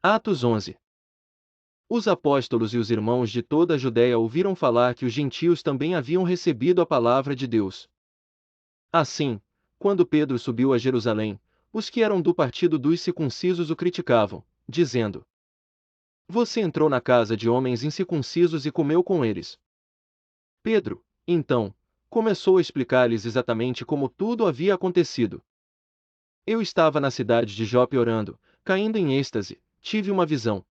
Atos 11. Os apóstolos e os irmãos de toda a Judéia ouviram falar que os gentios também haviam recebido a palavra de Deus. Assim, quando Pedro subiu a Jerusalém, os que eram do partido dos circuncisos o criticavam, dizendo: Você entrou na casa de homens incircuncisos e comeu com eles. Pedro, então, começou a explicar-lhes exatamente como tudo havia acontecido. Eu estava na cidade de Jope orando, caindo em êxtase, tive uma visão.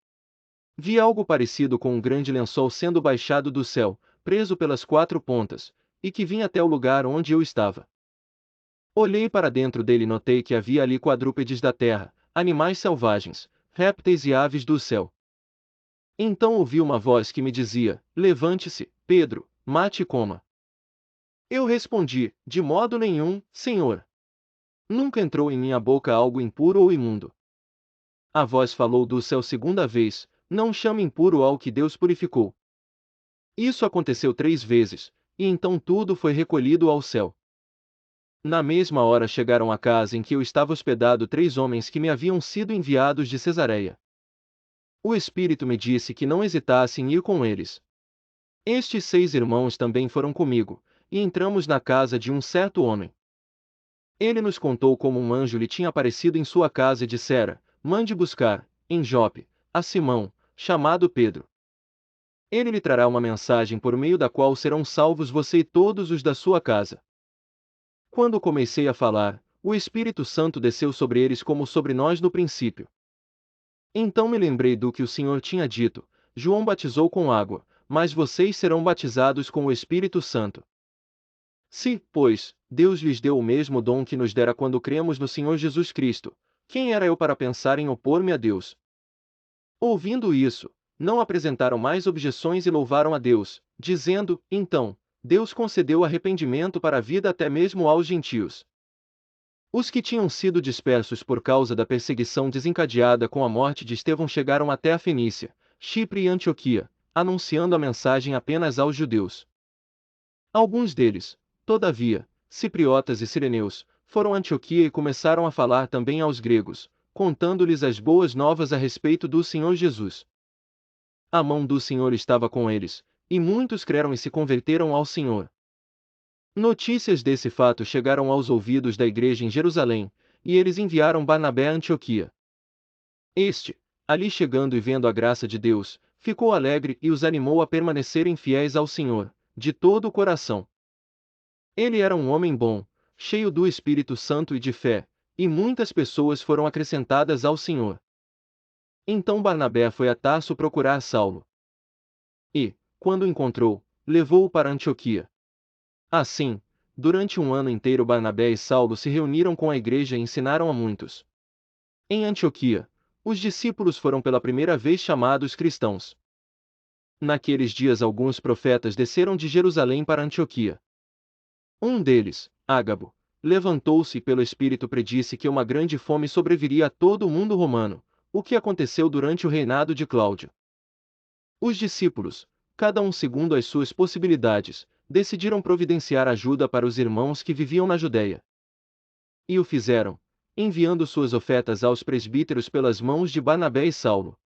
Vi algo parecido com um grande lençol sendo baixado do céu, preso pelas quatro pontas, e que vinha até o lugar onde eu estava. Olhei para dentro dele e notei que havia ali quadrúpedes da terra, animais selvagens, répteis e aves do céu. Então ouvi uma voz que me dizia: Levante-se, Pedro, mate e coma. Eu respondi: De modo nenhum, Senhor. Nunca entrou em minha boca algo impuro ou imundo. A voz falou do céu segunda vez: Não chame impuro ao que Deus purificou. Isso aconteceu 3 vezes, e então tudo foi recolhido ao céu. Na mesma hora chegaram à casa em que eu estava hospedado 3 homens que me haviam sido enviados de Cesareia. O Espírito me disse que não hesitasse em ir com eles. Estes 6 irmãos também foram comigo, e entramos na casa de um certo homem. Ele nos contou como um anjo lhe tinha aparecido em sua casa e dissera: Mande buscar, em Jope, a Simão, chamado Pedro. Ele lhe trará uma mensagem por meio da qual serão salvos você e todos os da sua casa. Quando comecei a falar, o Espírito Santo desceu sobre eles como sobre nós no princípio. Então me lembrei do que o Senhor tinha dito: João batizou com água, mas vocês serão batizados com o Espírito Santo. Se, pois, Deus lhes deu o mesmo dom que nos dera quando cremos no Senhor Jesus Cristo, quem era eu para pensar em opor-me a Deus? Ouvindo isso, não apresentaram mais objeções e louvaram a Deus, dizendo: Então, Deus concedeu arrependimento para a vida até mesmo aos gentios. Os que tinham sido dispersos por causa da perseguição desencadeada com a morte de Estevão chegaram até a Fenícia, Chipre e Antioquia, anunciando a mensagem apenas aos judeus. Alguns deles, todavia, cipriotas e cireneus, foram a Antioquia e começaram a falar também aos gregos, contando-lhes as boas novas a respeito do Senhor Jesus. A mão do Senhor estava com eles, e muitos creram e se converteram ao Senhor. Notícias desse fato chegaram aos ouvidos da igreja em Jerusalém, e eles enviaram Barnabé a Antioquia. Este, ali chegando e vendo a graça de Deus, ficou alegre e os animou a permanecerem fiéis ao Senhor, de todo o coração. Ele era um homem bom, cheio do Espírito Santo e de fé, e muitas pessoas foram acrescentadas ao Senhor. Então Barnabé foi a Tarso procurar Saulo. E, quando o encontrou, levou-o para Antioquia. Assim, durante um ano inteiro Barnabé e Saulo se reuniram com a igreja e ensinaram a muitos. Em Antioquia, os discípulos foram pela primeira vez chamados cristãos. Naqueles dias alguns profetas desceram de Jerusalém para Antioquia. Um deles, Ágabo, levantou-se e pelo Espírito predisse que uma grande fome sobreviria a todo o mundo romano, o que aconteceu durante o reinado de Cláudio. Os discípulos, cada um segundo as suas possibilidades, decidiram providenciar ajuda para os irmãos que viviam na Judéia. E o fizeram, enviando suas ofertas aos presbíteros pelas mãos de Barnabé e Saulo.